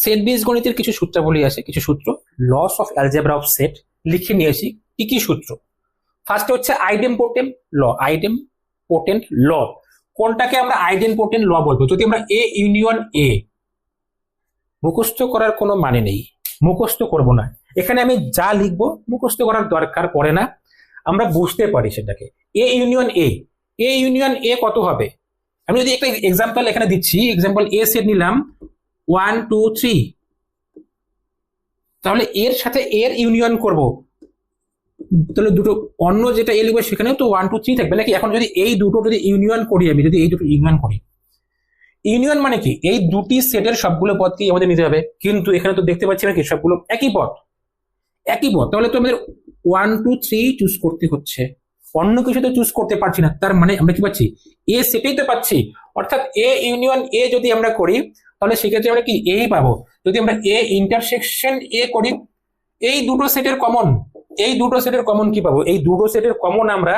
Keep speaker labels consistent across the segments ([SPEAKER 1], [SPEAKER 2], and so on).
[SPEAKER 1] Set বীজগণিতের কিছু সূত্রাবলী আছে, কিছু সূত্র, laws of algebra of set লিখে নিয়েছি। কি কি সূত্র? ফার্স্টে হচ্ছে আইডেমপোটেন্ট ল। আইডেমপোটেন্ট ল কোনটাকে আমরা আইডেমপোটেন্ট ল বলবো? যদি আমরা এ ইউনিয়ন এ, মুখস্থ করার কোনো মানে নেই, মুখস্থ করব না। এখানে আমি যা লিখবো মুখস্থ করার দরকার পড়ে না, আমরা বুঝতে পারি সেটাকে। এ ইউনিয়ন এ, এ ইউনিয়ন এ কত হবে? আমি যদি একটা এক্সাম্পল এখানে দিচ্ছি, এক্সাম্পল এ সেট নিলাম 1 2 3, তাহলে এর সাথে এর ইউনিয়ন করব, তাহলে দুটো অন্য যেটা এ লিখবে সেখানেও তো 1 2 3 থাকবে নাকি? এখন যদি এই দুটো যদি ইউনিয়ন করি, আমি যদি এই দুটো ইউনিয়ন করি, ইউনিয়ন মানে কি? এই দুটি সেটের সবগুলো পদকেই আমাদের নিতে হবে, কিন্তু এখানে তো দেখতে পাচ্ছি না কি সবগুলো একই পদ, একই পদ, তাহলে তো আমাদের 1 2 3 চুজ করতে হচ্ছে, অন্য কিছু তো চুজ করতে পারছি না। তার মানে আমরা কি পাচ্ছি? এ সেটেই তো পাচ্ছি। অর্থাৎ এ ইউনিয়ন এ যদি আমরা করি তাহলে সেক্ষেত্রে আমরা কি এই পাবো। যদি আমরা এ ইন্টারসেকশন এ করি, এই দুটো সেটের কমন, এই দুটো সেটের কমন কি পাবো? এই দুটো সেটের কমন আমরা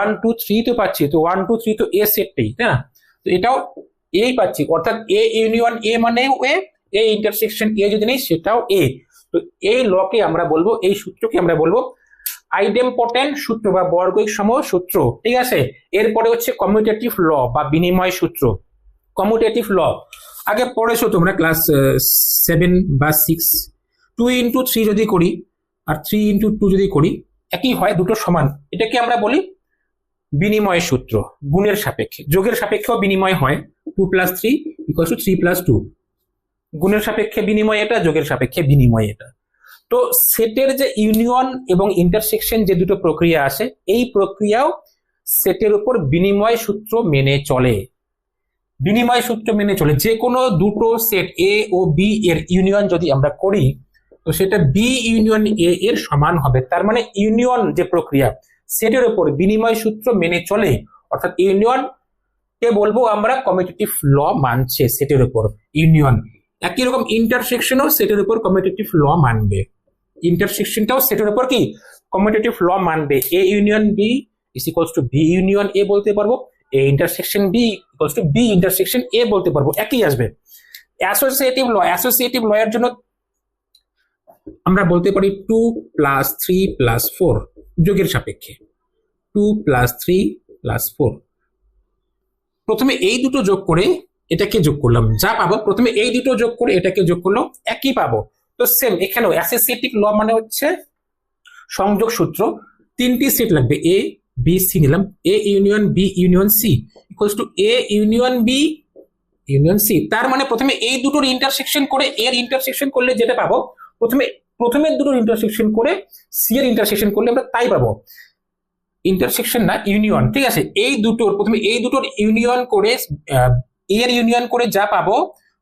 [SPEAKER 1] 1 2 3 তো পাচ্ছি, তো 1 2 3 তো এ সেটটাই, তাই না? তো এটাও এই পাচ্ছি, অর্থাৎ এ ইউনিয়ন এ মানে এ ইন্টারসেকশন এ যদি নেই সেটাও এ। তো এই লকে আমরা বলবো, এই সূত্রকে আমরা বলবো আইডেমপোটেন্ট সূত্র বা বর্গৈক সম সূত্র, ঠিক আছে? এরপরে হচ্ছে কমিউটেটিভ ল বা বিনিময় সূত্র। কমিউটেটিভ ল আগে পড়েছো তোমরা ক্লাস 7 বা 6। 2 into 3 যদি করি আর 3 into 2 যদি করি একই হয়, দুটো সমান, এটাকে আমরা বলি বিনিময় সূত্র। গুণের সাপেক্ষে, যোগের সাপেক্ষেও বিনিময় হয়। 2 + 3 = 3 + 2, গুণের সাপেক্ষে বিনিময় এটা, যোগের সাপেক্ষে বিনিময় এটা। তো সেটের যে ইউনিয়ন এবং ইন্টারসেকশন যে দুটো প্রক্রিয়া আছে, এই প্রক্রিয়াও সেটের উপর বিনিময় সূত্র মেনে চলে। বিনিময় সূত্র মেনে চলে। যে কোনো দুটো সেট এ ও বি এর ইউনিয়ন যদি আমরা করি তো সেটা বি ইউনিয়ন এ এর সমান হবে। তার মানে ইউনিয়ন যে প্রক্রিয়া সেটের উপর বিনিময় সূত্র মেনে চলে, অর্থাৎ ইউনিয়ন কে বলবো আমরা কমিউটেটিভ ল মানছে সেটের উপর ইউনিয়ন। একই রকম ইন্টারসেকশনও সেটের উপর কমিউটেটিভ ল মানবে। ইন্টারসেকশনটাও সেটের উপর কি কমিউটেটিভ ল মানবে। A union B is equals to B union A বলতে পারবো, A intersection B equals to B intersection A বলতে পারবো, একই আসবে। অ্যাসোসিয়েটিভ ল, অ্যাসোসিয়েটিভ ল এর জন্য আমরা বলতে পারি 2 + 3 + 4 যোগের সাপেক্ষে, 2 + 3 + 4। প্রথমে এই দুটো যোগ করে এটাকে যোগ করলাম, যা পাবো প্রথমে এই দুটো যোগ করে এটাকে যোগ করলো একই পাবো। তো সেম এখানেও অ্যাসোসিয়েটিভ ল মানে হচ্ছে সংযোগ সূত্র। তিনটি সেট লাগবে, এ বি সি নিলাম, A union B union C equals to A union B union C. তার মানে প্রথমে এই দুটোর ইন্টারসেকশন করে এর ইন্টারসেকশন করলে যেটা পাবো, প্রথমে দুটোর ইন্টারসেকশন করে সি এর ইন্টারসেকশন করলে আমরা তাই পাবো। ইন্টারসেকশন না, ইউনিয়ন, ঠিক আছে? এই দুটোর প্রথমে এই দুটোর ইউনিয়ন করে এর ইউনিয়ন করে যা পাবো,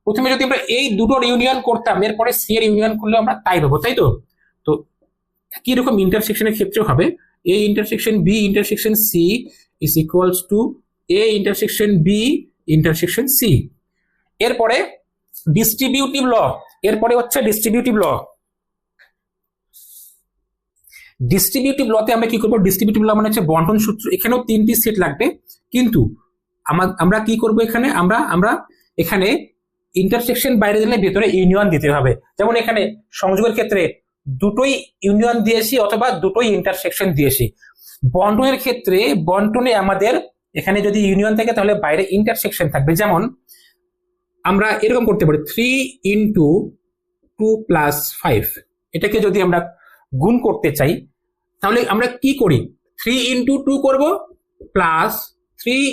[SPEAKER 1] প্রথমে যদি আমরা এই দুটোর ইউনিয়ন করতাম এরপরে সি এর ইউনিয়ন করলে আমরা তাই পাবো, তাই তো? তো একই রকম ইন্টারসেকশনের ক্ষেত্রেও হবে, A intersection B intersection C is equals to A intersection B intersection C. এরপরে ডিস্ট্রিবিউটিভ ল, এরপরে হচ্ছে ডিস্ট্রিবিউটিভ ল। ডিস্ট্রিবিউটিভ লতে আমরা কি করবো? ডিস্ট্রিবিউটিভ ল মানে হচ্ছে বন্টন সূত্র। এখানেও তিনটি সেট লাগবে, কিন্তু আমরা কি করব এখানে? আমরা এখানে ইন্টারসেকশন বাইরে দিলে ভেতরে ইউনিয়ন দিতে হবে। যেমন এখানে সংযোগের ক্ষেত্রে দুটোই ইউনিয়ন দিয়েছি অথবা দুটোই ইন্টারসেকশন দিয়েছি। বন্টনের ক্ষেত্রে বন্টনে আমাদের এখানে যদি ইউনিয়ন থাকে তাহলে বাইরে ইন্টারসেকশন থাকবে। যেমন আমরা এরকম করতে পারি 3 × 2 + 5, এটাকে যদি আমরা গুণ করতে চাই তাহলে আমরা কি করি? 3 × 2 করব প্লাস 3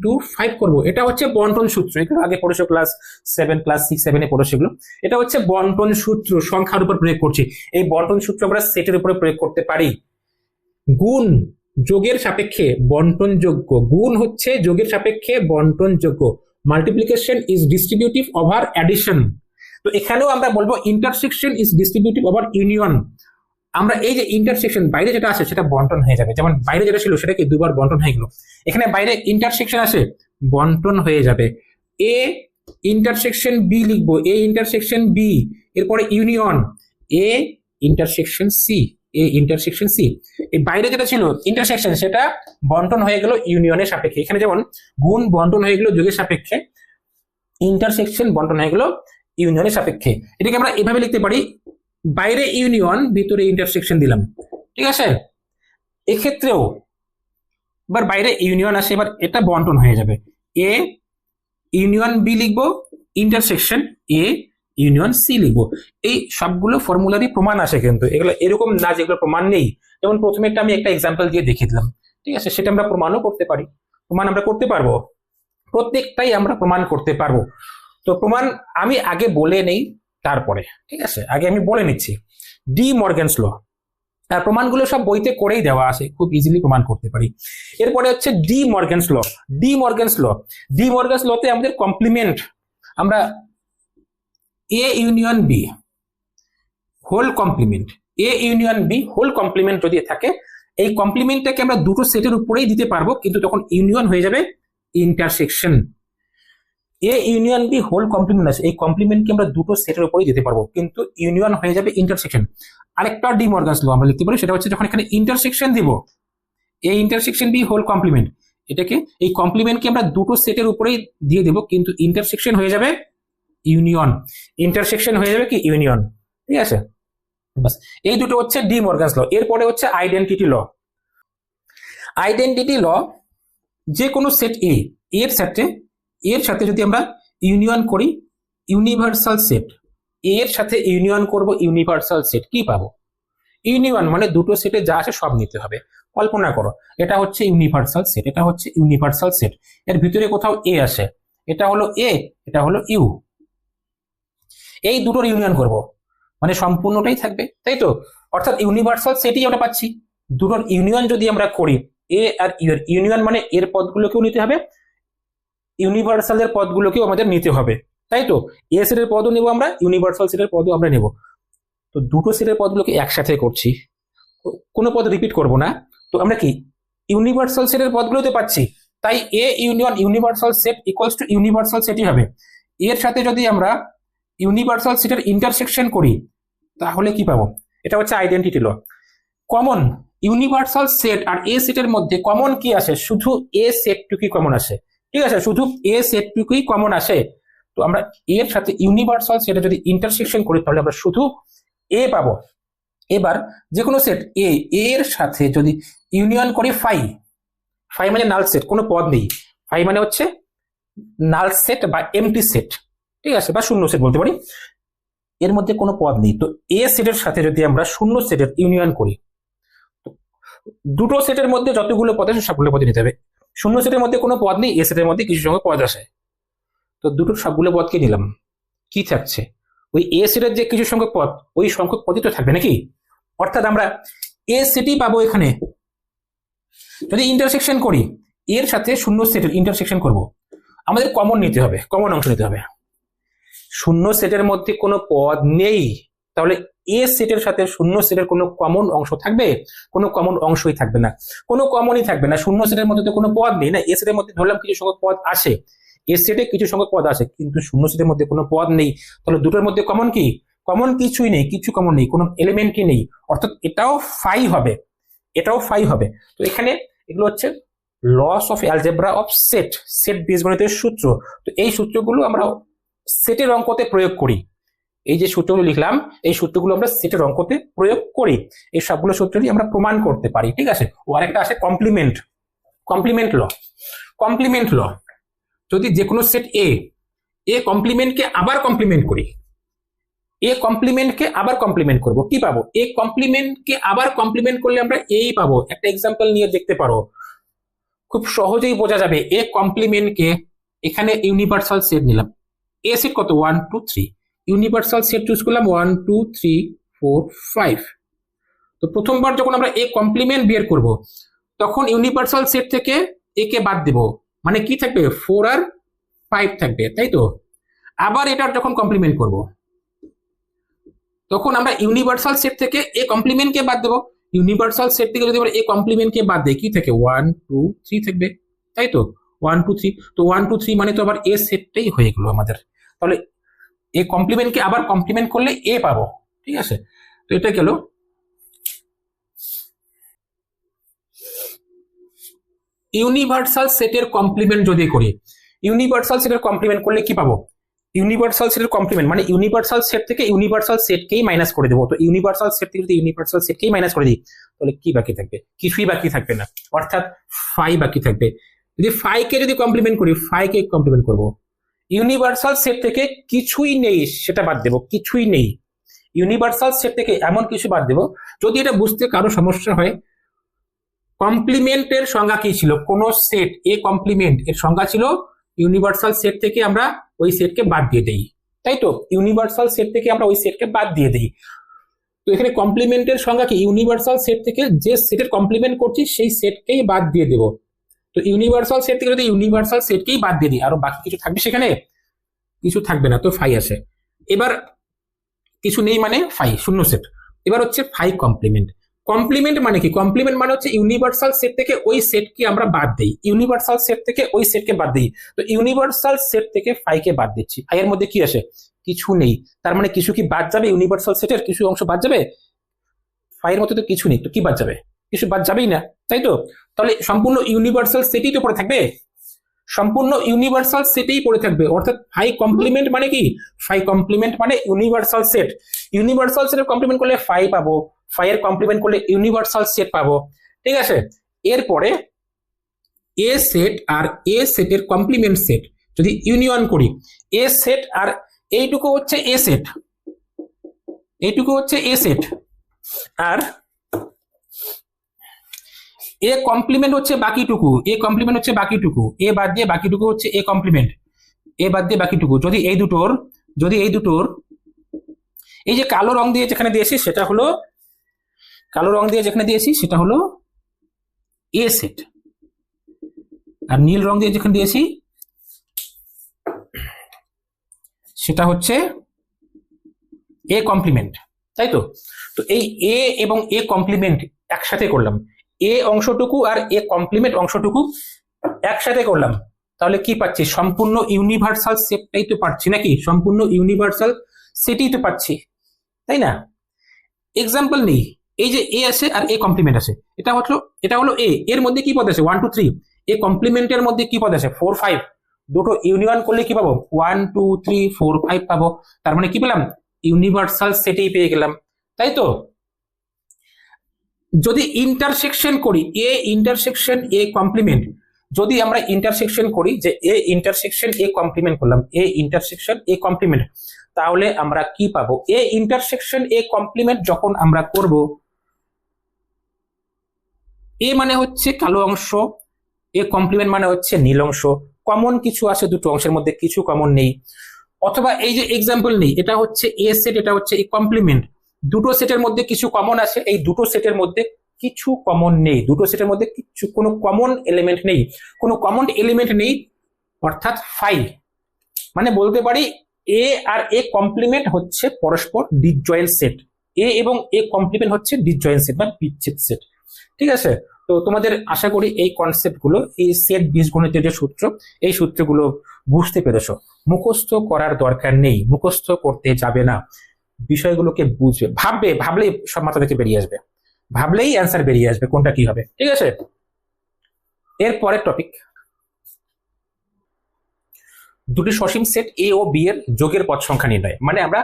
[SPEAKER 1] × 5 করব। এটা হচ্ছে বন্টন সূত্র। এগুলো আগে পড়েছো ক্লাস 7 ক্লাস 6 7 এ পড়েছো এগুলো। এটা হচ্ছে বন্টন সূত্র, সংখ্যার উপর প্রয়োগ করছি। এই বন্টন সূত্র আমরা সেটের উপরে প্রয়োগ করতে পারি। গুণ যোগের সাপেক্ষে বন্টনযোগ্য, গুণ হচ্ছে যোগের সাপেক্ষে বন্টনযোগ্য। Multiplication is distributive over addition. তো এখানেও আমরা বলবো intersection is distributive over union. আমরা এই যে ইন্টারসেকশন বাইরে যেটা আছে সেটা বন্টন হয়ে যাবে। যেমন বাইরে যেটা ছিল সেটা কি দুবার বন্টন হয়ে গেল, এখানে বাইরে ইন্টারসেকশন আছে বন্টন হয়ে যাবে। এ ইন্টারসেকশন বি লিখবো, এ ইন্টারসেকশন বি, এরপরে union A intersection C, A intersection C. এই বাইরে যেটা ছিল ইন্টারসেকশন সেটা বন্টন হয়ে গেল ইউনিয়নের সাপেক্ষে। এখানে যেমন গুণ বন্টন হয়ে গেল যোগের সাপেক্ষে, ইন্টারসেকশন বন্টন হয়ে গেল ইউনিয়নের সাপেক্ষে। এটাকে আমরা এভাবে লিখতে পারি, বাইরে ইউনিয়ন ভিতরে ইন্টারসেকশন দিলাম, ঠিক আছে। এক্ষেত্রেও এবার বাইরে ইউনিয়ন আসে, এবার এটা বন্টন হয়ে যাবে, এ ইউনিয়ন বি লিখবো, ইন্টারসেকশন এ ইউনিয়ন সি লিখবো। এই সবগুলো ফর্মুলারই প্রমাণ আসে, কিন্তু এগুলো এরকম না যেগুলো প্রমাণ নেই। যেমন প্রথমেরটা আমি একটা এক্সাম্পল দিয়ে দেখিয়ে দিলাম, ঠিক আছে, সেটা আমরা প্রমাণও করতে পারি, প্রমাণ আমরা করতে পারবো, প্রত্যেকটাই আমরা প্রমাণ করতে পারবো। তো প্রমাণ আমি আগে বলে নেই, তারপরে, ঠিক আছে, আগে আমি বলে নিচ্ছি। ডি মর্গ্যানস ল, আর প্রমাণগুলো সব বইতে করেই দেওয়া আছে, খুব ইজিলি প্রমাণ করতে পারি। এরপরে হচ্ছে De Morgan's law. De Morgan's law, De Morgan's লতে আমাদের কমপ্লিমেন্ট, আমরা A union B whole complement, A union B whole complement যদি থাকে, এই কমপ্লিমেন্টটাকে আমরা দুটো সেটের উপরেই দিতে পারবো, কিন্তু তখন ইউনিয়ন হয়ে যাবে intersection. A union B whole complement আছে, এই কমপ্লিমেন্টকে আমরা দুটো সেটের উপরেই দিতে পারবো, কিন্তু ইউনিয়ন হয়ে যাবে ইন্টারসেকশন। আরেকটা ডি মর্গ্যানস ল আমরা লিখতে পারি, সেটা হচ্ছে যখন এখানে ইন্টারসেকশন দিব, এই ইন্টারসেকশন বি হোল কমপ্লিমেন্ট, এটাকে এই কমপ্লিমেন্টকে আমরা দুটো সেটের উপরেই দিয়ে দেবো, কিন্তু ইন্টারসেকশন হয়ে যাবে ইউনিয়ন, ইন্টারসেকশন হয়ে যাবে কি ইউনিয়ন, ঠিক আছে। বাস, এই দুটো হচ্ছে ডি মর্গ্যানস ল। এরপরে হচ্ছে আইডেন্টিটি ল। আইডেন্টিটি ল, যে কোনো সেট এ এর সাথে যদি আমরা ইউনিয়ন করি ইউনিভার্সাল সেট, এর সাথে ইউনিয়ন করব ইউনিভার্সাল সেট, কি পাবো? ইউনিয়ন মানে দুটো সেটে যা আছে সব নিতে হবে। কল্পনা করো এটা হচ্ছে ইউনিভার্সাল সেট, এটা হচ্ছে ইউনিভার্সাল সেট, এর ভিতরে কোথাও এ আসে, এটা হলো এ, এটা হলো ইউ, এই দুটোর ইউনিয়ন করব, মানে সম্পূর্ণটাই থাকবে, তাই তো। অর্থাৎ ইউনিভার্সাল সেটই আমরা পাচ্ছি। দুটোর ইউনিয়ন যদি আমরা করি, এ আর ইউ এর ইউনিয়ন মানে এর পদগুলোকেও নিতে হবে, ইউনিভার্সালের পদগুলোকেও আমাদের নিতে হবে, তাই তো। এ সেটের পদও নেব আমরা, ইউনিভার্সাল সেটের পদও আমরা নেব। তো দুটো সেটের পদগুলোকে একসাথে করছি, কোনো পদ রিপিট করব না। তো আমরা কি ইউনিভার্সাল সেটের পদগুলোতে পাচ্ছি, তাই এ union universal set equals to universal সেটই হবে। এর সাথে যদি আমরা ইউনিভার্সাল সেটের ইন্টারসেকশন করি তাহলে কি পাবো? এটা হচ্ছে আইডেন্টিটি ল। কমন ইউনিভার্সাল সেট আর এ সেটের মধ্যে কমন কি আসে? শুধু এ সেটটুকুই কমন আসে, ঠিক আছে, শুধু এ সেটটুকুই কমন আসে। তো আমরা এর সাথে ইউনিভার্সাল সেটে যদি ইন্টারসেকশন করি তাহলে আমরা শুধু এ পাবো। এবার যে কোনো সেট এ এর সাথে যদি ইউনিয়ন করি ফাই, ফাই মানে নাল সেট, কোনো পদ নেই, ফাই মানে হচ্ছে নাল সেট বা এমটি সেট, ঠিক আছে, বা শূন্য সেট বলতে পারি, এর মধ্যে কোনো পদ নেই। তো এ সেটের সাথে যদি আমরা শূন্য সেটের ইউনিয়ন করি, দুটো সেটের মধ্যে যতগুলো পদ আছে সবগুলো পদে নিতে হবে। শূন্য সেটের মধ্যে কোনো পদ নেই, এ সেটের মধ্যে কিছু সংখ্যক পদ আসে, তো দুটোর সবগুলো পদকে নিলাম, কি থাকছে? ওই এ সেটের যে কিছু সংখ্যক পদ, ওই সংখ্যক পদই তো থাকবে নাকি। অর্থাৎ আমরা এ সেটই পাবো এখানে। যদি ইন্টারসেকশন করি, এর সাথে শূন্য সেটের ইন্টারসেকশন করব, আমাদের কমন নিতে হবে, কমন অংশ নিতে হবে। শূন্য সেটের মধ্যে কোনো পদ নেই, তাহলে এ সেটের সাথে শূন্য সেটের কোনো কমন অংশ থাকবে? কোনো কমন অংশই থাকবে না, কোনো কমনই থাকবে না। শূন্য সেটের মধ্যে তো কোনো পদ নেই না, এ সেটের মধ্যে ধরলাম কিছু সংখ্যক পদ আসে, এ সেটে কিছু সংখ্যক পদ আসে, কিন্তু শূন্য সেটের মধ্যে কোনো পদ নেই, তাহলে দুটোর মধ্যে কমন কি? কমন কিছুই নেই, কিছু কমন নেই, কোনো এলিমেন্টই নেই, অর্থাৎ এটাও ফাই হবে, এটাও ফাই হবে। তো এখানে এগুলো হচ্ছে laws of algebra of set, set বীজগণিতের সূত্র। তো এই সূত্রগুলো আমরা সেটের অঙ্কতে প্রয়োগ করি, এই যে সূত্রগুলো লিখলাম এই সূত্রগুলো আমরা সেটের অঙ্কতে প্রয়োগ করি, এই সবগুলো সূত্রই আমরা প্রমাণ করতে পারি, ঠিক আছে। ও আরেকটা আছে কমপ্লিমেন্ট, কমপ্লিমেন্ট ল। কমপ্লিমেন্ট ল, যদি যে কোনো সেট এ কমপ্লিমেন্টকে আবার কমপ্লিমেন্ট করি, এ কমপ্লিমেন্টকে আবার কমপ্লিমেন্ট করব, কি পাবো? এ কমপ্লিমেন্টকে আবার কমপ্লিমেন্ট করলে আমরা এই পাবো। একটা এক্সাম্পল নিয়ে দেখতে পারো, খুব সহজেই বোঝা যাবে। এ কমপ্লিমেন্টকে এখানে ইউনিভার্সাল সেট নিলাম, এ সেট কত? 1 2 3, ইউনিভার্সাল সেট চুজ করলাম 1 2 3 4 5। তো প্রথমবার যখন আমরা এ কমপ্লিমেন্ট বের করব তখন ইউনিভার্সাল সেট থেকে এ কে বাদ দেব, মানে কি থাকবে? 4 আর 5 থাকবে, তাই তো। আবার এটার যখন কমপ্লিমেন্ট করব তখন আমরা ইউনিভার্সাল সেট থেকে এ কমপ্লিমেন্ট কে বাদ দেবো, ইউনিভার্সাল সেট থেকে যদি আমরা এ কমপ্লিমেন্ট কে বাদ দিই কি থাকে? 1 2 3 থাকবে, তাই তো। 1 2 3, তো 1 2 3 মানে তো আবার এ সেটটাই হয়ে গেল আমাদের। তাহলে এ কমপ্লিমেন্টকে আবার কমপ্লিমেন্ট করলে এ পাবো, ঠিক আছে। তো এটা গেল। ইউনিভার্সাল সেটের কমপ্লিমেন্ট যদি করি, ইউনিভার্সাল সেটের কমপ্লিমেন্ট করলে কি পাবো? ইউনিভার্সাল সেটের কমপ্লিমেন্ট মানে ইউনিভার্সাল সেট থেকে ইউনিভার্সাল সেটকেই মাইনাস করে দেবো। তো ইউনিভার্সাল সেট থেকে যদি ইউনিভার্সাল সেটকেই মাইনাস করে দিই তাহলে কি বাকি থাকবে? কিছুই বাকি থাকবে না, অর্থাৎ ফাই বাকি থাকবে। যদি ফাইকে যদি কমপ্লিমেন্ট করি, ফাইকে কমপ্লিমেন্ট করবো, ইউনিভার্সাল সেট থেকে কিছুই নেই সেটা বাদ দেবো, কিছুই নেই। ইউনিভার্সাল সেট থেকে এমন কিছু বাদ দেবো, যদি এটা বুঝতে কারো সমস্যা হয়, কমপ্লিমেন্টের সংজ্ঞা কি ছিল? কোন সেট এ কমপ্লিমেন্ট এর সংজ্ঞা ছিল ইউনিভার্সাল সেট থেকে আমরা ওই সেটকে বাদ দিয়ে দেই, তাই তো? ইউনিভার্সাল সেট থেকে আমরা ওই সেটকে বাদ দিয়ে দেই। তো এখানে কমপ্লিমেন্টের সংজ্ঞা কি? ইউনিভার্সাল সেট থেকে যে সেটের কমপ্লিমেন্ট করছি সেই সেটকেই বাদ দিয়ে দেব। তো ইউনিভার্সাল সেট থেকে যদি ইউনিভার্সাল সেটকেই বাদ দিয়ে দিই, আরো বাকি কিছু থাকবে সেখানে? কিছু থাকবে না, তো ফাই আসে। এবার কিছু নেই মানে ফাই, শূন্য সেট। এবার হচ্ছে ফাই কমপ্লিমেন্ট। কমপ্লিমেন্ট মানে কি? কমপ্লিমেন্ট মানে হচ্ছে ইউনিভার্সাল সেট থেকে ওই সেটকে আমরা বাদ দেই, ইউনিভার্সাল সেট থেকে ওই সেটকে বাদ দিই। তো ইউনিভার্সাল সেট থেকে ফাইকে বাদ দিচ্ছি, ফাই এর মধ্যে কি আসে? কিছু নেই। তার মানে কিছু কি বাদ যাবে? ইউনিভার্সাল সেটের কিছু অংশ বাদ যাবে? ফাই এর মধ্যে তো কিছু নেই, তো কি বাদ যাবে? কিছু বাদ যাবেই না, তাই তো? তাহলে সম্পূর্ণ ইউনিভার্সাল সেটই তো পড়ে থাকবে, সম্পূর্ণ ইউনিভার্সাল সেটেই পড়ে থাকবে। অর্থাৎ ফাই কমপ্লিমেন্ট মানে কি? ফাই কমপ্লিমেন্ট মানে ইউনিভার্সাল সেট। ইউনিভার্সাল সেটের কমপ্লিমেন্ট করলে ফাই পাবো, ফাই এর কমপ্লিমেন্ট করলে ইউনিভার্সাল সেট পাবো, ঠিক আছে? এরপরে এ সেট আর এ সেটের কমপ্লিমেন্ট সেট যদি ইউনিয়ন করি, এ সেট আর এইটুকু হচ্ছে এ সেট, এইটুকু হচ্ছে এ সেট, আর এ কমপ্লিমেন্ট হচ্ছে বাকিটুকু, এ কমপ্লিমেন্ট হচ্ছে বাকিটুকু, এ বাদ দিয়ে বাকিটুকু হচ্ছে এ কমপ্লিমেন্ট, এ বাদ দিয়ে বাকিটুকু। যদি এই দুটোর এই যে কালো রং দিয়ে যেখানে দিয়েছি সেটা হলো, কালো রং দিয়ে যেখানে দিয়েছি সেটা হলো এ সেট, আর নীল রং দিয়ে যেখানে দিয়েছি সেটা হচ্ছে এ কমপ্লিমেন্ট, তাই তো? তো এই এ এবং এ কমপ্লিমেন্ট একসাথে করলাম, এ অংশটুকু আর এ কমপ্লিমেন্ট অংশটুকু একসাথে করলাম, তাহলে কি পাচ্ছি? সম্পূর্ণ ইউনিভার্সাল সেটটাই তো পাচ্ছি, নাকি? সম্পূর্ণ ইউনিভার্সাল সেটই তো পাচ্ছি, তাই না? এক্সাম্পল নেই, এই যে এ আছে আর এ কমপ্লিমেন্ট আছে, এটা হলো এ, এর মধ্যে কি পদ আছে? 1 2 3। এ কমপ্লিমেন্টের মধ্যে কি পদ আছে? 4 5। দুটো ইউনিয়ন করলে কি পাবো? 1 2 3 4 5 পাবো। তার মানে কি পেলাম? ইউনিভার্সাল সেটেই পেয়ে গেলাম, তাই তো? যদি ইন্টারসেকশন করি, এ ইন্টারসেকশন এ কমপ্লিমেন্ট, যদি আমরা ইন্টারসেকশন করি যে এ ইন্টারসেকশন এ কমপ্লিমেন্ট করলাম, এ ইন্টারসেকশন এ কমপ্লিমেন্ট, তাহলে আমরা কি পাবো? এ ইন্টারসেকশন এ কমপ্লিমেন্ট যখন আমরা করব, এ মানে হচ্ছে কালো অংশ, এ কমপ্লিমেন্ট মানে হচ্ছে নীল অংশ, কমন কিছু আছে দুটো অংশের মধ্যে? কিছু কমন নেই। অথবা এই যে এক্সাম্পল নেই, এটা হচ্ছে এ সেট, এটা হচ্ছে এ কমপ্লিমেন্ট, দুটো সেটের মধ্যে কিছু কমন আছে, এই দুটো সেটের মধ্যে কিছু কমন নেই, দুটো সেটের মধ্যে কিছু কোনো কমন এলিমেন্ট নেই, কোনো কমন এলিমেন্ট নেই, অর্থাৎ ফাই। মানে বলতে পারি এ আর এ কমপ্লিমেন্ট হচ্ছে পরস্পর ডিসজয়েন্ট সেট, এ এবং এ কমপ্লিমেন্ট হচ্ছে ডিসজয়েন্ট সেট বা বিচ্ছেদ সেট, ঠিক আছে? তো তোমাদের আশা করি এই কনসেপ্ট গুলো, এই সেট বীজগণিতের যে সূত্র, এই সূত্রগুলো বুঝতে পেরেছো। মুখস্থ করার দরকার নেই, মুখস্থ করতে যাবে না, বিষয়গুলোকে বুঝবে, ভাবলেই সব মাথা থেকে বেরিয়ে আসবে, ভাবলেই অ্যান্সার বেরিয়ে আসবে কোনটা কি হবে, ঠিক আছে? এর পরের টপিক, দুটি সসীম সেট এ ও বি এর যোগের পদ সংখ্যা নির্ণয়। মানে আমরা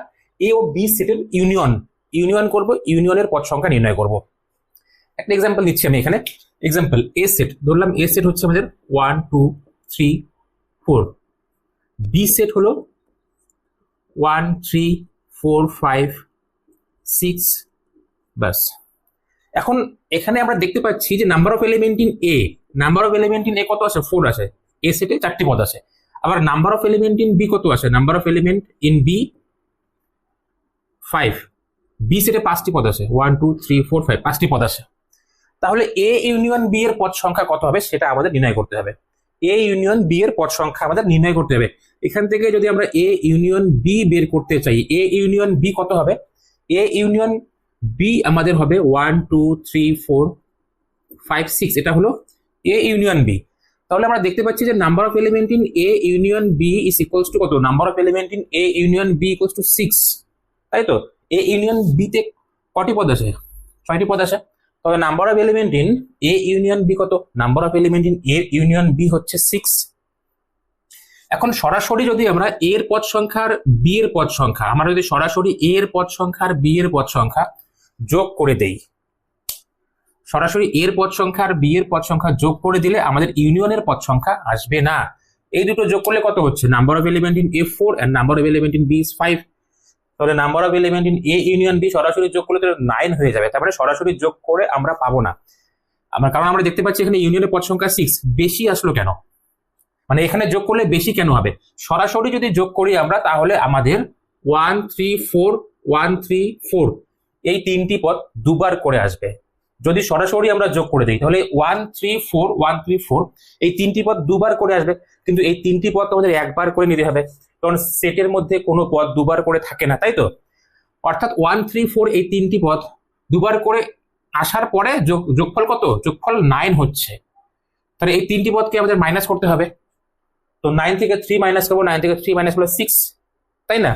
[SPEAKER 1] এ ও বি সেটের ইউনিয়ন করব, ইউনিয়নের পদ সংখ্যা নির্ণয় করব। একটা এক্সাম্পল দিচ্ছি আমি এখানে। এক্সাম্পল, এ সেট ধরলাম, এ সেট হচ্ছে আমাদের 1 2 3 4, বি সেট হলো 1 3 4 5 6, বাস। এখন এখানে আমরা দেখতে পাচ্ছি যে number of element in A, number of element in এ কত আছে? 4 আছে, এ সেটে 4টি পদ আছে। আবার number of element in B কত আছে? Number of element in B 5, B সেটে 5টি পদ আছে, 1 2 3 4 5, 5টি পদ আছে। তাহলে এ ইউনিয়ন বি এর পদ সংখ্যা কত হবে সেটা আমাদের নির্ণয় করতে হবে। এ ইউনিয়ন বি এর পদ সংখ্যা আমাদের নির্ণয় করতে হবে। এখান থেকে যদি আমরা এ ইউনিয়ন বি বের করতে চাই, এ ইউনিয়ন বি কত হবে? এ ইউনিয়ন বি আমাদের হবে 1 2 3 4 5 6, এটা হলো এ ইউনিয়ন বি। তাহলে আমরা দেখতে পাচ্ছি যে number of element in A union B is equals to কত? Number of element in A union B equals to 6, তাই তো? এ ইউনিয়ন বি তে কটি পদ আছে? 6টি পদ আছে। তবে number of element in A union B কত? Number of element in A union B হচ্ছে 6। এখন সরাসরি যদি আমরা এ এর পদ সংখ্যা আর বি এর পদ সংখ্যা, আমরা যদি সরাসরি এ এর পদ সংখ্যা আর বি এর পদ সংখ্যা যোগ করে দেই, সরাসরি এর পদ সংখ্যা আর বি এর পদ সংখ্যা যোগ করে দিলে আমাদের ইউনিয়নের পদ সংখ্যা আসবে না। এই দুটো যোগ করলে কত হচ্ছে, number of element in A 4 and number of element in B is 5। তাহলে number of element in A union B সরাসরি যোগ করলে তো 9 হয়ে যাবে। তারপরে সরাসরি যোগ করে আমরা পাবো না, কারণ আমরা দেখতে পাচ্ছি এখানে ইউনিয়নের পদ সংখ্যা 6, বেশি আসলো কেন, মানে এখানে যোগ করলে বেশি কেন হবে। সরাসরি যদি যোগ করি আমরা তাহলে আমাদের 1 3 4 1 3 4 এই তিনটি পদ দুবার করে আসবে। যদি সরাসরি আমরা যোগ করে দিই তাহলে 1 3 4 1 3 4 এই তিনটি পদ দুবার করে আসবে, কিন্তু এই তিনটি পদ আমাদের একবার করে নিতে হবে, কারণ সেটের মধ্যে কোনো পদ দুবার করে থাকে না, তাই তো। অর্থাৎ 1 3 4 এই তিনটি পদ দুবার করে আসার পরে যোগফল কত, যোগফল 9 হচ্ছে। তাহলে এই তিনটি পদকে আমাদের মাইনাস করতে হবে। তো 9 থেকে 3 মাইনাস করবো, 9 থেকে 3 মাইনাস করলে 6, তাই না।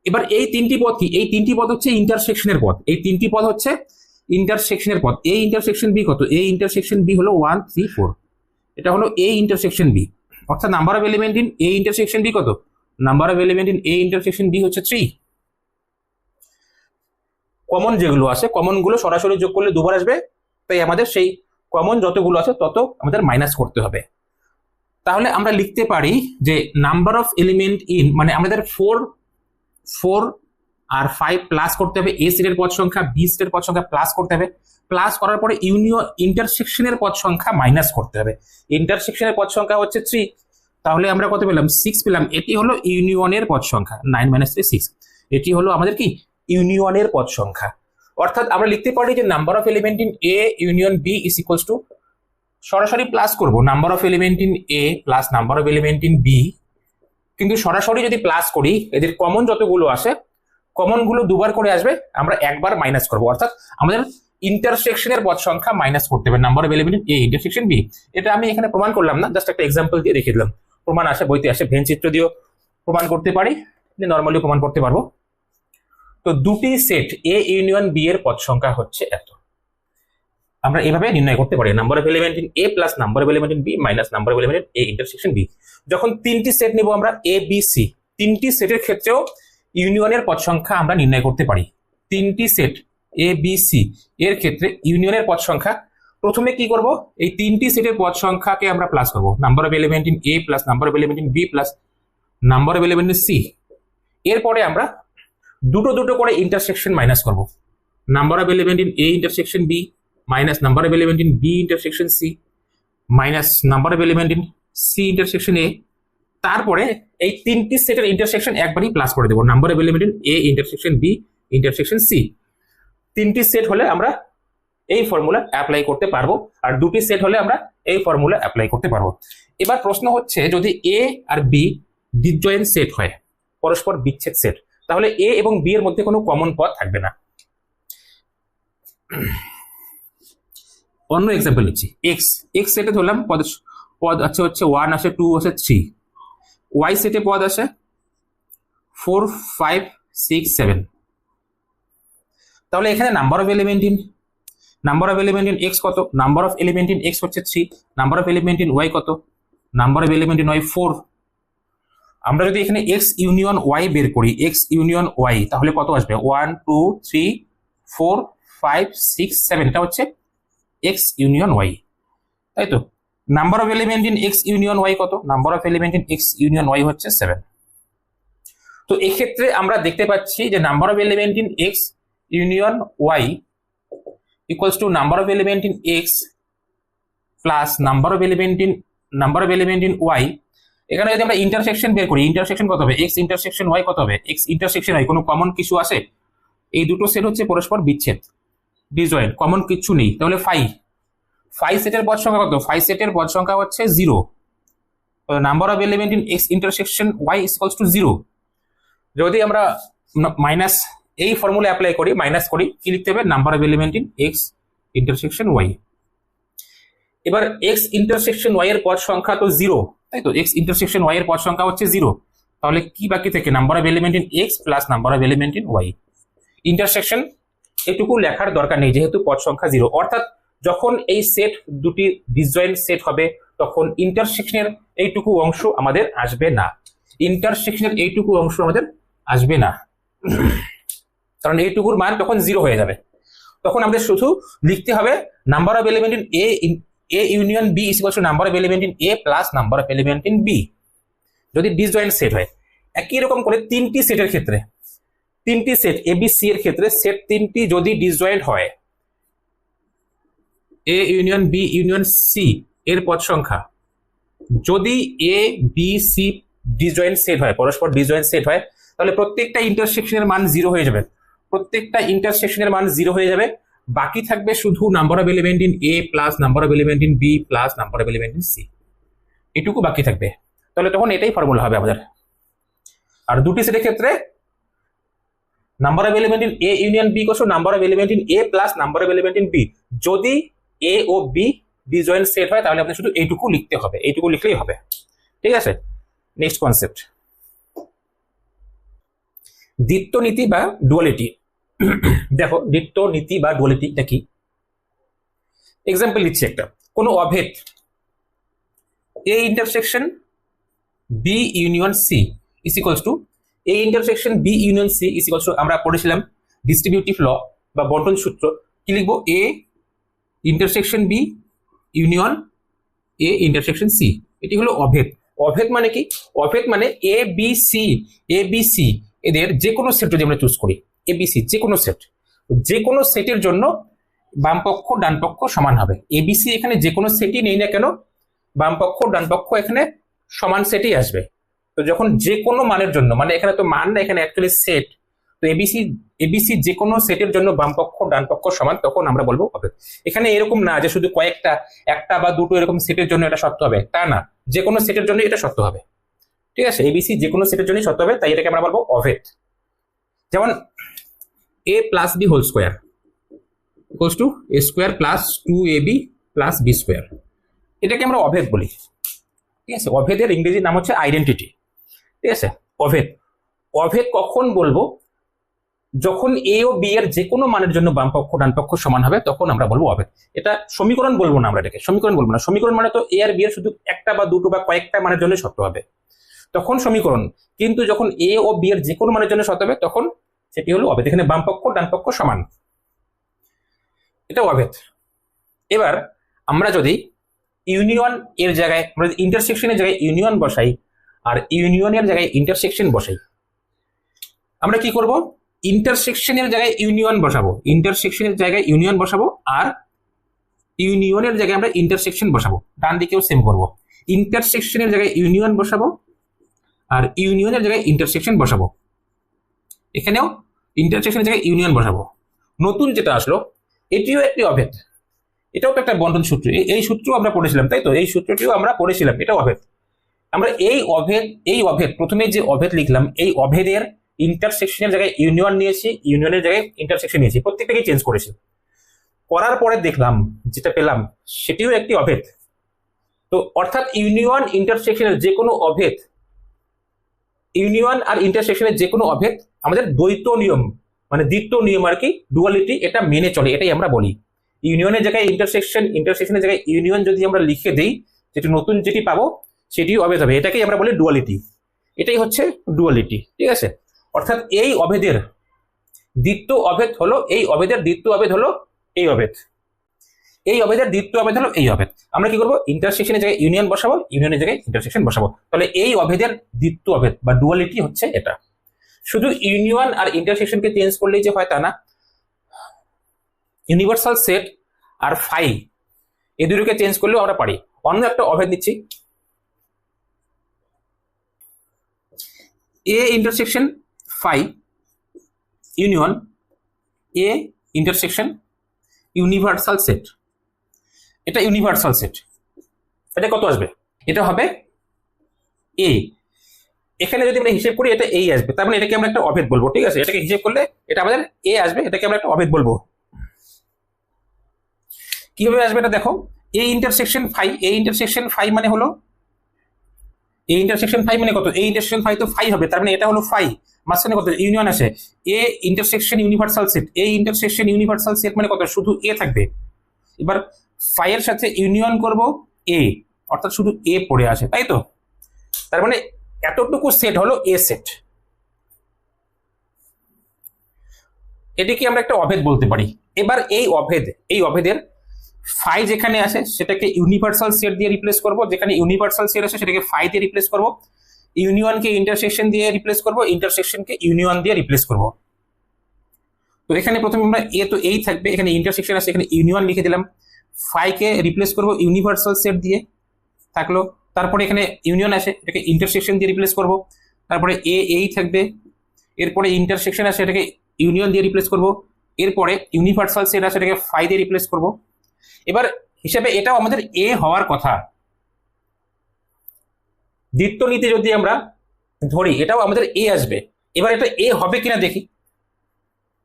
[SPEAKER 1] এবার এই তিনটি পদ কি, এই তিনটি পদ হচ্ছে ইন্টারসেকশনের পদ, এই তিনটি পদ হচ্ছে ইন্টারসেকশনের পদ। এ ইন্টারসেকশন বি কত, এ ইন্টারসেকশন বি হলো 1 3 4, এটা হলো এ ইন্টারসেকশন বি। অর্থাৎ number of element in A intersection B কত, number of element in A intersection B হচ্ছে 3। কমন যেগুলো আছে, কমন গুলো সরাসরি যোগ করলে দুবার আসবে, তাই আমাদের সেই কমন যতগুলো আছে তত আমাদের মাইনাস করতে হবে। তাহলে আমরা লিখতে পারি যে নাম্বার অফ এলিমেন্ট ইন, মানে আমাদের 4 আর 5 প্লাস করতে হবে, এ সেটের পদ সংখ্যা বি সেটের পদ সংখ্যা প্লাস করতে হবে, প্লাস করার পরে ইন্টারসেকশনের পদ সংখ্যা মাইনাস করতে হবে। ইন্টারসেকশনের পদ সংখ্যা হচ্ছে 3, তাহলে আমরা কত পেলাম, 6 পেলাম। এটি হলো ইউনিয়নের পদ সংখ্যা, 9 - 3 6, এটি হলো আমাদের কি ইউনিয়নের পদ সংখ্যা। অর্থাৎ আমরা লিখতে পারি যে number of element in A union B is equals to, সরাসরি প্লাস করব number of element in A plus number of element in B, কিন্তু সরাসরি যদি প্লাস করি এদের কমন যতগুলো আসে কমন গুলো দুবার করে আসবে, আমরা একবার মাইনাস করব। অর্থাৎ আমাদের ইন্টারসেকশনের পদ সংখ্যা মাইনাস করতে হবে number of element in A intersection B. এটা আমি এখানে প্রমাণ করলাম না, জাস্ট একটা এক্সাম্পল দিয়ে রেখে দিলাম। প্রমাণ আসে বইতে আসে, ভেন চিত্র দিয়েও প্রমাণ করতে পারি, নর্মালি প্রমাণ করতে পারবো। তো দুটি সেট এ ইউনিয়ন বি এর পদ সংখ্যা হচ্ছে এত, আমরা এভাবে নির্ণয় করতে পারি number of element in A plus number of element in B minus number of element in A intersection B. যখন তিনটি সেট নিব আমরা এ বি সি, তিনটি সেটের ক্ষেত্রেও ইউনিয়নের পদ সংখ্যা আমরা নির্ণয় করতে পারি। তিনটি সেট এ বি সি এর ক্ষেত্রে ইউনিয়নের পদ সংখ্যা, প্রথমে কি করব, এই তিনটি সেটের পদ সংখ্যাকে আমরা প্লাস করব, number of element in A plus number of element in B plus number of element in C. এরপরে আমরা দুটো দুটো করে ইন্টারসেকশন মাইনাস করব, number of element in A intersection B minus number of element in B intersection C minus number of element in C intersection A. তারপরে এই তিনটি সেটের ইন্টারসেকশন একবারই প্লাস করে দেবো, number of element in A intersection B intersection C. তিনটি set হলে আমরা এই ফর্মুলা অ্যাপ্লাই করতে পারবো, আর দুটি সেট হলে আমরা এই ফর্মুলা অ্যাপ্লাই করতে পারবো। এবার প্রশ্ন হচ্ছে যদি এ আর বি ডিসজয়েন্ট সেট হয়, পরস্পর বিচ্ছেদ সেট, তাহলে এ এবং বি এর মধ্যে কোনো কমন পদ থাকবে না। অন্য এক্সাম্পল নিচ্ছি, এক্স সেটে ধরলাম পদ আছে হচ্ছে 1 আছে 2 আছে 3, ওয়াই সেটে পদ আছে 4 5 6 7। তাহলে এখানে number of element in X কত, number of element in X হচ্ছে 3, number of element in Y কত, number of element in Y 4। আমরা যদি এখানে এক্স ইউনিয়ন ওয়াই বের করি, এক্স ইউনিয়ন ওয়াই, তাহলে কত আসবে, 1 2 3 4 5 6 7, এটা হচ্ছে এক্স ইউনিয়ন ওয়াই, তাই তো। Number of element in X union Y কত, number of element in X union Y হচ্ছে 7। তো এক্ষেত্রে আমরা দেখতে পাচ্ছি যে number of element in X union Y equals to number of element in X plus number of element in Y. এখানে যদি আমরা ইন্টারসেকশন বের করি, ইন্টারসেকশন কত হবে, এক্স ইন্টারসেকশন ওয়াই কত হবে, এক্স ইন্টারসেকশন ওয়াই, কোনো কমন কিছু আছে, এই দুটো সেট হচ্ছে পরস্পর বিচ্ছেদ, ডিসজয়েন্ট, কমন কিছু নেই। তাহলে 5 সেটের পদ সংখ্যা কত, 5 সেটের পদ সংখ্যা হচ্ছে 0, number of element in X intersection Y is equals to 0। যদি আমরা মাইনাস এই ফর্মুলা অ্যাপ্লাই করি, মাইনাস করি, কি লিখতে হবে, number of element in X intersection Y. এবার এক্স ইন্টারসেকশন ওয়াই এর পদ সংখ্যা তো 0, তাই তো, এক্স ইন্টারসেকশন ওয়াই এর পদ সংখ্যা হচ্ছে 0, তাহলে কি বাকি থেকে, number of element in X plus number of element in Y. Intersection এটুকু লেখার দরকার নেই যেহেতু পদ সংখ্যা 0। অর্থাৎ যখন এই সেট দুটি ডিসজয়েন্ট সেট হবে তখন ইন্টারসেকশনের এইটুকু অংশ আমাদের আসবে না, ইন্টারসেকশনের এইটুকু অংশ আমাদের আসবে না, কারণ এইটুকুর মান তখন 0 হয়ে যাবে। তখন আমাদের শুধু লিখতে হবে number of element in A union B is equal to number of element in A plus number of element in B, যদি ডিসজয়েন্ট সেট হয়। একই রকম করে তিনটি সেটের ক্ষেত্রে, তিনটি সেট এ বি সি এর ক্ষেত্রে সেট তিনটি যদি ডিসজয়েন্ট হয়, A union B union C এর পদ সংখ্যা যদি A B C disjoint set হয়, পরস্পর ডিসজয়েন্ট সেট হয়, তাহলে প্রত্যেকটা ইন্টারসেকশনের মান 0 হয়ে যাবে, প্রত্যেকটা ইন্টারসেকশনের মান 0 হয়ে যাবে। বাকি থাকবে শুধু number of element in A plus number of element in B plus number of element in C, এটুকু বাকি থাকবে। তাহলে তখন এটাই ফর্মুলা হবে আমাদের। আর দুটি সেটের ক্ষেত্রে number of element in A union B equal to number of element in A plus number of element in B, যদি এ ও বি ডিসজয়েন্ট সেট হয় তাহলে আপনি শুধু এইটুকু লিখতে হবে, এইটুকু লিখলেই হবে। ঠিক আছে, নেক্সট কনসেপ্ট, দ্বিত্ব নীতি বা ডুয়ালিটি। দেখো দ্বিত্ব নীতি বা ডুয়ালিটি এটা কি, এক্সাম্পল দিচ্ছি একটা। কোন অভেদ A intersection B union C is equals to A intersection B union C is equals to, আমরা পড়েছিলাম ডিস্ট্রিবিউটিভ ল বা বন্টন সূত্র, কি লিখবো, A intersection B union A intersection C, এটি হলো অভেদ। অভেদ মানে কি, অভেদ মানে এ বি সি এদের যে কোনো সেট যদি আমরা চুজ করি, এ বি সি যে কোনো সেট, যে কোনো সেটের জন্য বাম পক্ষ ডান পক্ষ সমান হবে। এবিসি এখানে যে কোনো সেটই নেই না কেন, বাম পক্ষ ডান পক্ষ এখানে সমান সেটই আসবে। তো যখন যে কোনো মানের জন্য, মানে এখানে তো মান না, এখানে অ্যাকচুয়ালি সেট, তো এবিসি যে কোনো সেটের জন্য বাম পক্ষ ডান পক্ষ সমান, তখন আমরা বলবো অভেদ। এখানে এরকম না যে শুধু কয়েকটা, একটা বা দুটো এরকম সেটের জন্য এটা সত্য হবে, তা না, যে কোনো সেটের জন্য এটা সত্য হবে। ঠিক আছে, এবিসি যে কোনো সেটের জন্যই সত্য হবে, তাই এটাকে আমরা বলবো অভেদ। যেমন A plus B whole square equals to A square plus 2ab plus B square, এটাকে আমরা অভেদ বলি। ঠিক আছে, অভেদের ইংরেজি নাম হচ্ছে আইডেন্টিটি। ঠিক আছে, অভেদ। অভেদ কখন বলবো, যখন এ ও বি এর যে কোনো মানের জন্য বাম পক্ষ ডান পক্ষ সমান হবে, তখন আমরা বলবো অভেদ। এটা সমীকরণ বলবো না, আমরা এটাকে সমীকরণ বলবো না। সমীকরণ মানে তো এ আর বি এর শুধু একটা বা দুটো বা কয়েকটা মানের জন্য সত্য হবে, তখন সমীকরণ। কিন্তু যখন এ ও বি এর যে কোনো মানের জন্য সত্য হবে, তখন সেটি হলো অভেদ। এখানে বাম পক্ষ ডান পক্ষ সমান, এটা অভেদ। এবার আমরা যদি ইউনিয়ন এর জায়গায়, আমরা যদি ইন্টারসেকশনের জায়গায় ইউনিয়ন বসাই আর ইউনিয়নের জায়গায় ইন্টারসেকশন বসাই, আমরা কি করব, ইন্টারসেকশনের জায়গায় ইউনিয়ন বসাবো, ইন্টারসেকশনের জায়গায় ইউনিয়ন বসাবো, আর ইউনিয়নের জায়গায় আমরা ইন্টারসেকশন বসাবো। ডান দিকেও সেম করব, ইন্টারসেকশনের জায়গায় ইউনিয়ন বসাবো আর ইউনিয়নের জায়গায় ইন্টারসেকশন বসাবো, এখানেও ইন্টারসেকশনের জায়গায় ইউনিয়ন বসাবো। নতুন যেটা আসলো, এটিও একটি অভেদ, এটাও তো একটা বন্টন সূত্র, এই সূত্র আমরা পড়েছিলাম, তাই তো, এই সূত্রটিও আমরা পড়েছিলাম, এটাও অভেদ। আমরা এই অভেদ প্রথমে যে অভেদ লিখলাম, এই অভেদের ইন্টারসেকশনের জায়গায় ইউনিয়ন নিয়েছি, ইউনিয়নের জায়গায় ইন্টারসেকশন নিয়েছি, প্রত্যেকটাকে চেঞ্জ করেছি। করার পরে দেখলাম যেটা পেলাম সেটিও একটি অভেদ। তো অর্থাৎ ইউনিয়ন ইন্টারসেকশনের যে কোনো অভেদ, ইউনিয়ন আর ইন্টারসেকশনের যে কোনো অভেদ আমাদের দ্বৈত নিয়ম, মানে দ্বিত্ব নিয়ম আর কি, ডুয়ালিটি, এটা মেনে চলে, এটাই আমরা বলি। ইউনিয়নের জায়গায় ইন্টারসেকশন, ইন্টারসেকশনের জায়গায় ইউনিয়ন যদি আমরা লিখে দিই, যেটি নতুন যেটি পাবো সেটিও অভেদ হবে, এটাকেই আমরা বলি ডুয়ালিটি। এটাই হচ্ছে ডুয়ালিটি। ঠিক আছে, অর্থাৎ এই অভেদের দ্বিত্ব অভেদ হলো, এই অভেদের দ্বিত্ব অভেদ হলো এই অভেদ, এই অভেদের দ্বিত্ব অভেদ হলো এই অভেদ। আমরা কি করবো, ইন্টারসেকশনের জায়গায় ইউনিয়ন বসাবো, ইউনিয়নের জায়গায় ইন্টারসেকশন বসাবো, তাহলে এই অভেদের দ্বিত্ব অভেদ বা ডুয়ালিটি হচ্ছে এটা। শুধু ইউনিয়ন আর ইন্টারসেকশনকে চেঞ্জ করলেই যে হয় তা না, ইউনিভার্সাল সেট আর ফাই এই দুটোকে চেঞ্জ করলেও আমরা পারি। অন্য একটা অভেদ নিচ্ছি, A intersection phi union A intersection universal set, এটা ইউনিভার্সাল সেট, এটা কত আসবে, এটা হবে এ। এখানে যদি আমরা হিসেব করি এটা এই আসবে, তার মানে এটাকে আমরা একটা অভেদ বলবো। ঠিক আছে, এটাকে হিসেব করলে এটা আমাদের এ আসবে, এটাকে আমরা একটা অভেদ বলবো। কিভাবে আসবে এটা দেখো, A intersection phi, A intersection phi মানে হলো, এ ইন্টারসেকশন ফাই মানে কত, এ ইন্টারসেকশন ফাই তো ফাই হবে, তার মানে এটা হলো ফাই, মাঝখানে কত ইউনিয়ন আসে, এ ইন্টারসেকশন ইউনিভার্সাল সেট, এ ইন্টারসেকশন ইউনিভার্সাল সেট মানে কত, শুধু এ থাকবে। এবার ফাই এর সাথে ইউনিয়ন করব এ, অর্থাৎ শুধু এ পড়ে আছে, তাই তো? তার মানে এতটুকু সেট হলো এ সেট। এটিকে আমরা একটা অভেদ বলতে পারি। এবার এই অভেদের ফাই যেখানে আসে সেটাকে ইউনিভার্সাল সেট দিয়ে রিপ্লেস করব, যেখানে ইউনিভার্সাল সেট আসে সেটাকে ফাই দিয়ে রিপ্লেস করব, ইউনিয়নকে ইন্টারসেকশন দিয়ে রিপ্লেস করব, ইন্টারসেকশনকে ইউনিয়ন দিয়ে রিপ্লেস করব। তো এখানে প্রথমে আমরা এ তো এই থাকবে, এখানে ইন্টারসেকশন আছে, এখানে ইউনিয়ন লিখে দিলাম, ফাইকে রিপ্লেস করব ইউনিভার্সাল সেট দিয়ে, থাকলো। তারপরে এখানে ইউনিয়ন আসে, এটাকে ইন্টারসেকশন দিয়ে রিপ্লেস করব। তারপরে এ এই থাকবে, এরপরে ইন্টারসেকশন আসে, এটাকে ইউনিয়ন দিয়ে রিপ্লেস করব। এরপরে ইউনিভার্সাল সেট আসে, এটাকে ফাই দিয়ে রিপ্লেস করব। এবার হিসাবে এটাও আমাদের এ হওয়ার কথা। দ্বিতীয় নীতি যদি আমরা ধরি, এটাও আমাদের এ আসবে। এবার এটা এ হবে কিনা দেখি।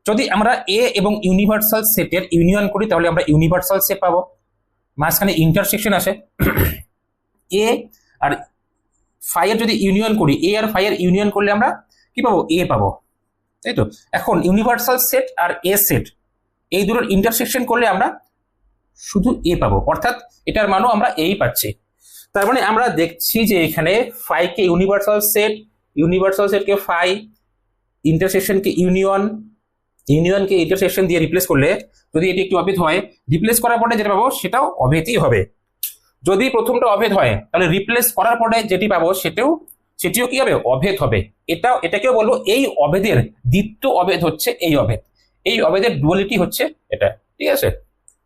[SPEAKER 1] যদি আমরা এ এবং ইউনিভার্সাল সেটের ইউনিয়ন করি তাহলে আমরা ইউনিভার্সাল সেট পাবো। মাঝখানে ইন্টারসেকশন আসে, এ আর ফাই এর যদি ইউনিয়ন করি, এ আর ফাই এর ইউনিয়ন করলে আমরা কি পাবো? এ পাবো, তাই তো? এখন ইউনিভার্সাল সেট আর এ সেট এই দুটোর ইন্টারসেকশন করলে আমরা শুধু এ পাবো, অর্থাৎ এটার মানও আমরা এই পাচ্ছি। তার মানে আমরা দেখছি যে এখানে ফাইকে ইউনিভার্সাল সেটকে ফাই, ইন্টারসেকশনকে ইউনিয়নকে ইন্টারসেকশন দিয়ে রিপ্লেস করলে যদি এটি একটি অভেদ হয়, রিপ্লেস করার পরে যেটা পাবো সেটাও অভেদই হবে। যদি প্রথমটা অভেদ হয় তাহলে রিপ্লেস করার পরে যেটি পাবো সেটিও কি হবে? অভেদ হবে। এটাকেও বলবো এই অভেদের দ্বিতীয় অভেদ হচ্ছে এই অভেদ। এই অভেদের ডুয়ালিটি হচ্ছে এটা, ঠিক আছে?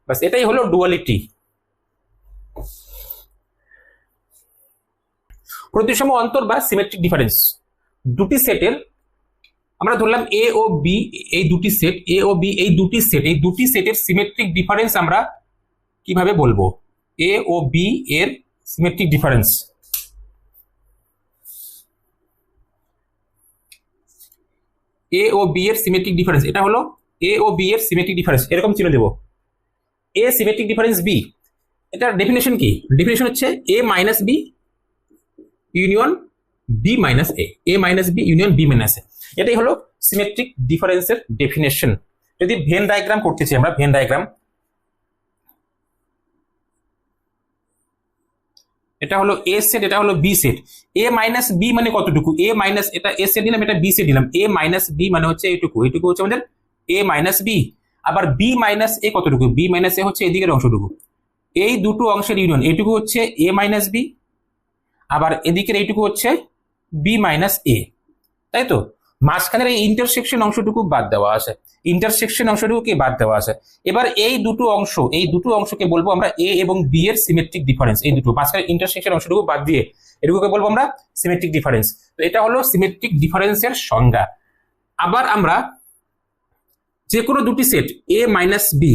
[SPEAKER 1] বাস এটাই হলো ডুয়ালিটি। প্রতিসম অন্তর বা সিমেট্রিক ডিফারেন্স। দুটি সেটের আমরা ধরলাম এ ও বি, এই দুটি সেট এ ও বি, এই দুটি সেটের সিমেট্রিক ডিফারেন্স আমরা কিভাবে বলবো? এ ও বি এর সিমেট্রিক ডিফারেন্স, এ ও বি এর সিমেট্রিক ডিফারেন্স, এটা হলো এ ও বি এর সিমেট্রিক ডিফারেন্স। এরকম চিহ্ন দেব, এ সিমেট্রিক ডিফারেন্স বি। এটার ডেফিনেশন কি? ডেফিনেশন হচ্ছে A minus B union B minus A minus B union B minus A. এটাই হলো সিমেট্রিক ডিফারেন্সের ডেফিনেশন। যদি ভেন ডায়াগ্রাম করতেছি আমরা, ভেন ডায়াগ্রাম, এটা হলো এ সেট, এটা হলো বি সেট। এ মাইনাস বি মানে কতটুকু? এ মাইনাস, এটা এ সেট দিলাম, এটা বি সেট দিলাম। এ মাইনাস বি মানে হচ্ছে এইটুকু হচ্ছে আমাদের এ মাইনাস বি। আবার বি মাইনাস এ কতটুকু? বি মাইনাস এ হচ্ছে এদিকের অংশটুকু। এই দুটো অংশের ইউনিয়ন, এইটুকু হচ্ছে এ মাইনাস বি, আবার এদিকের এইটুকু হচ্ছে বি মাইনাস এ, তাই তো? মাঝখানের এই ইন্টারসেকশন অংশটুকু বাদ দেওয়া আছে, বাদ দেওয়া আছে। এবার এই দুটো অংশকে বলবো আমরা এ এবং বি এর সিমেট্রিক ডিফারেন্স। এই দুটো মাঝখানের ইন্টারসেকশন অংশটুকু বাদ দিয়ে এটুকুকে বলবো আমরা সিমেট্রিক ডিফারেন্স। তো এটা হলো সিমেট্রিক ডিফারেন্সের সংজ্ঞা। আবার আমরা যে কোনো দুটি সেট এ মাইনাস বি,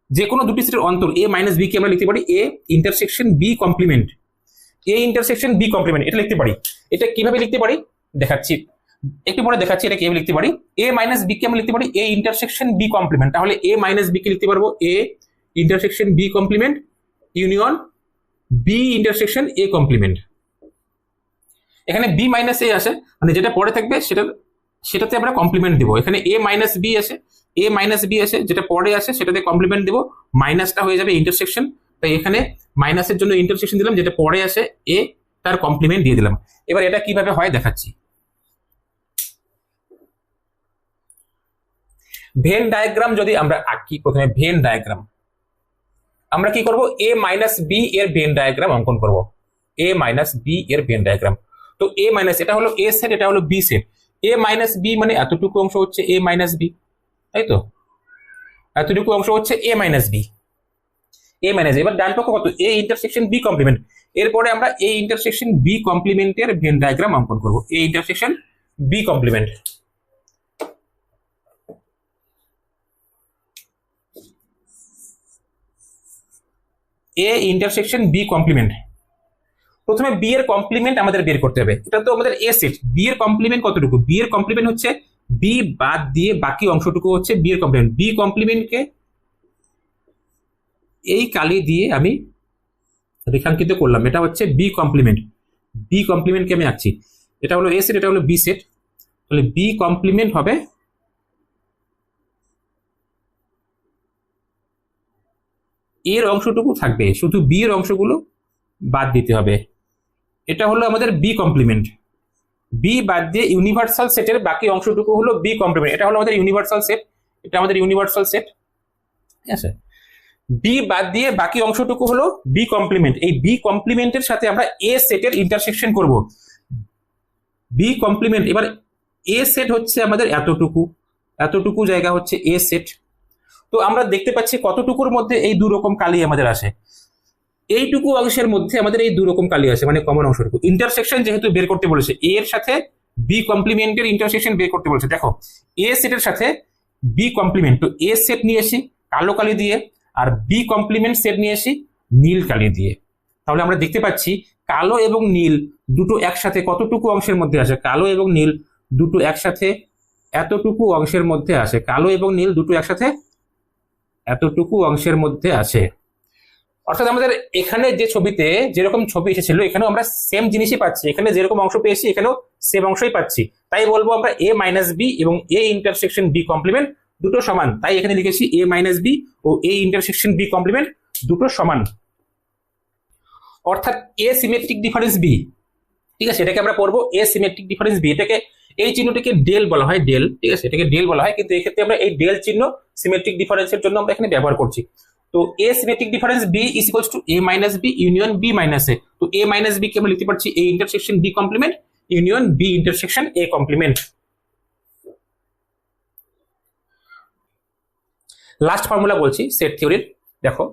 [SPEAKER 1] যে কোনো দুটি সেটের অন্তর এ মাইনাস বি কে আমরা লিখতে পারি A intersection B complement, A intersection B complement. এটা লিখতে পারি। এটা কিভাবে লিখতে পারি দেখাচ্ছি, একটু পরে দেখাচ্ছি এটা কিভাবে লিখতে পারি। এ মাইনাস বি কে আমরা লিখতে পারি এ ইন্টারসেকশন বি কমপ্লিমেন্ট। তাহলে এ মাইনাস বি কে লিখতে পারবো A intersection B complement union B intersection A complement. এখানে বি মাইনাস এ আসে, মানে যেটা পরে থাকবে সেটাতে আমরা কমপ্লিমেন্ট দিব। এখানে এ মাইনাস বি আসে, যেটা পরে আসে সেটাতে কমপ্লিমেন্ট দিব, মাইনাসটা হয়ে যাবে ইন্টারসেকশন। তাই এখানে মাইনাসের জন্য ইন্টারসেকশন দিলাম, যেটা পরে আসে এ তার কমপ্লিমেন্ট দিয়ে দিলাম। এবার এটা কিভাবে হয় দেখাচ্ছি। ভেন ডায়াগ্রাম যদি আমরা আঁকি, প্রথমে ভেন ডায়াগ্রাম আমরা কি করব? এ মাইনাস বি এর ভেন ডায়াগ্রাম অঙ্কন করব। এ মাইনাস বি এর ভেন ডায়াগ্রাম। তো এ মাইনাস, এটা হলো এ সেট, এটা হলো বি সেট। এ মাইনাস বি মানে এতটুকু অংশ হচ্ছে এ মাইনাস বি, তাই তো? এতটুকু অংশ হচ্ছে এ মাইনাস বি, এবার ডান পক্ষ কত? A intersection B complement. এরপরে আমরা এ ইন্টারসেকশন বি কমপ্লিমেন্টের ভেন ডায়াগ্রাম অঙ্কন করব। A intersection B complement, A intersection B complement. প্রথমে বি এর কমপ্লিমেন্ট আমাদের বের করতে হবে। এটা তো আমাদের এ সেট, বি এর কমপ্লিমেন্ট কতটুকু? বি এর কমপ্লিমেন্ট হচ্ছে বি বাদ দিয়ে বাকি অংশটুকু হচ্ছে বি এর কমপ্লিমেন্ট। বি কমপ্লিমেন্টকে এই কালি দিয়ে আমি রেখাঙ্কিত করলাম, এটা হচ্ছে বি কমপ্লিমেন্ট। বি কমপ্লিমেন্টকে আমি আঁকছি, এটা হলো এ সেট, এটা হলো বি সেট। তাহলে বি কমপ্লিমেন্ট হবে এর অংশটুকু থাকবে, শুধু বি এর অংশগুলো বাদ দিতে হবে। এটা হলো আমাদের বি কমপ্লিমেন্ট। বি বাদ দিয়ে ইউনিভার্সাল সেটের বাকি অংশটুকু হলো বি কমপ্লিমেন্ট। এটা হলো আমাদের ইউনিভার্সাল সেট, এটা আমাদের ইউনিভার্সাল সেট, ঠিক আছে। বি বাদ দিয়ে বাকি অংশটুকু হলো বি কমপ্লিমেন্ট। এই বি কমপ্লিমেন্টের সাথে আমরা এ সেটের ইন্টারসেকশন করব। বি কমপ্লিমেন্ট, এবার এ সেট হচ্ছে আমাদের এতটুকু, এতটুকু জায়গা হচ্ছে এ সেট। তো আমরা দেখতে পাচ্ছি কতটুকুর মধ্যে এই দু রকম কালি আমাদের আসে। এইটুকু অংশের মধ্যে আমাদের এই দু রকম কালি আসে, মানে কমন অংশটুকু। ইন্টারসেকশন যেহেতু বের করতে বলেছে, এ এর সাথে বি কমপ্লিমেন্টের ইন্টারসেকশন বের করতে বলেছে। দেখো এ সেটের সাথে বি কমপ্লিমেন্ট, তো এ সেট নিয়ে আসি কালো কালি দিয়ে, আর বি কমপ্লিমেন্ট সেট নিয়ে আসি নীল কালি দিয়ে। তাহলে আমরা দেখতে পাচ্ছি কালো এবং নীল দুটো একসাথে কতটুকু অংশের মধ্যে আসে। কালো এবং নীল দুটো একসাথে এতটুকু অংশের মধ্যে আসে। কালো এবং নীল দুটো একসাথে এতটুকু অংশের মধ্যে আছে। অর্থাৎ আমাদের এখানে যে ছবিতে যেরকম ছবি এসেছিল, এখানেও আমরা সেম জিনিসই পাচ্ছি। এখানে যেরকম অংশ পেয়েছি এখানেও সেম অংশই পাচ্ছি। তাই বলবো আমরা এ মাইনাস বি এবং এ ইন্টারসেকশন বি কমপ্লিমেন্ট দুটো সমান। তাই এখানে লিখেছি এ মাইনাস বি ও এ ইন্টারসেকশন বি কমপ্লিমেন্ট দুটো সমান। অর্থাৎ এ সিমেট্রিক ডিফারেন্স বি, ঠিক আছে, এটাকে আমরা পড়বো এ সিমেট্রিক ডিফারেন্স বি। এটাকে এই চিহ্নটিকে ডেল বলা হয়, ডেল, ঠিক আছে, এটাকে ডেল বলা হয়। কিন্তু এই ক্ষেত্রে আমরা এই ডেল চিহ্ন সিমেট্রিক ডিফারেন্সের জন্য আমরা এখানে ব্যবহার করছি। তো A symmetric difference B is equals to A minus B union B minus A. তো এ মাইনাস বি কে আমরা লিখতে পারছি A intersection B complement union B intersection A complement. Last formula বলছি সেট থিওরির। দেখো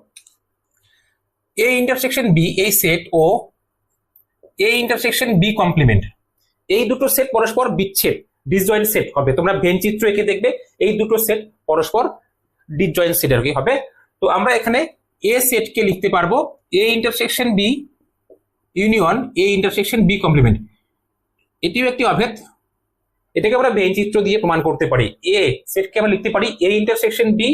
[SPEAKER 1] এ ইন্টারসেকশন বি, এই set, ও এ ইন্টারসেকশন বি কমপ্লিমেন্ট, এই দুটো সেট পরস্পর বিচ্ছেদ ডিসজয়েন্ট সেট হবে। তোমরা ভেন চিত্র এঁকে দেখবে এই দুটো সেট পরস্পর ডিসজয়েন্ট সেট আর কি হবে। তো আমরা এখানে এ সেটকে লিখতে পারবো A intersection B union A intersection B complement. এটিও একটি অভেদ, এটাকে আমরা ভেন চিত্র দিয়ে প্রমাণ করতে পারি। এ সেটকে আমরা লিখতে পারি A intersection B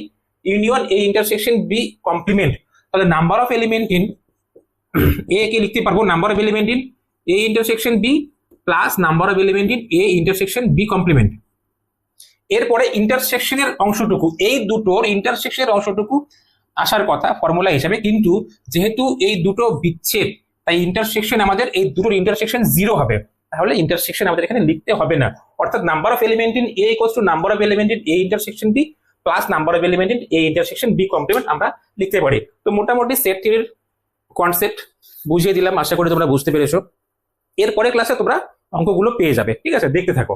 [SPEAKER 1] union A intersection B complement. তাহলে number of element in A কে লিখতে পারবো number of element in A intersection B plus number of element in A intersection B complement. এরপরে ইন্টারসেকশনের অংশটুকু, এই দুটোর ইন্টারসেকশনের অংশটুকু আসার কথা ফর্মুলা হিসাবে, কিন্তু যেহেতু এই দুটো বিচ্ছেদ তাই ইন্টারসেকশন আমাদের এই দুটোর ইন্টারসেকশন 0 হবে। তাহলে ইন্টারসেকশন আমাদের এখানে লিখতে হবে না। অর্থাৎ number of element in A equals to number of element in A intersection B plus number of element in A intersection B complement আমরা লিখতে পারি। তো মোটামুটি সেট থিওরির কনসেপ্ট বুঝিয়ে দিলাম, আশা করি তোমরা বুঝতে পেরেছো। এরপরে ক্লাসে তোমরা অঙ্কগুলো পেয়ে যাবে, ঠিক আছে, দেখতে থাকো।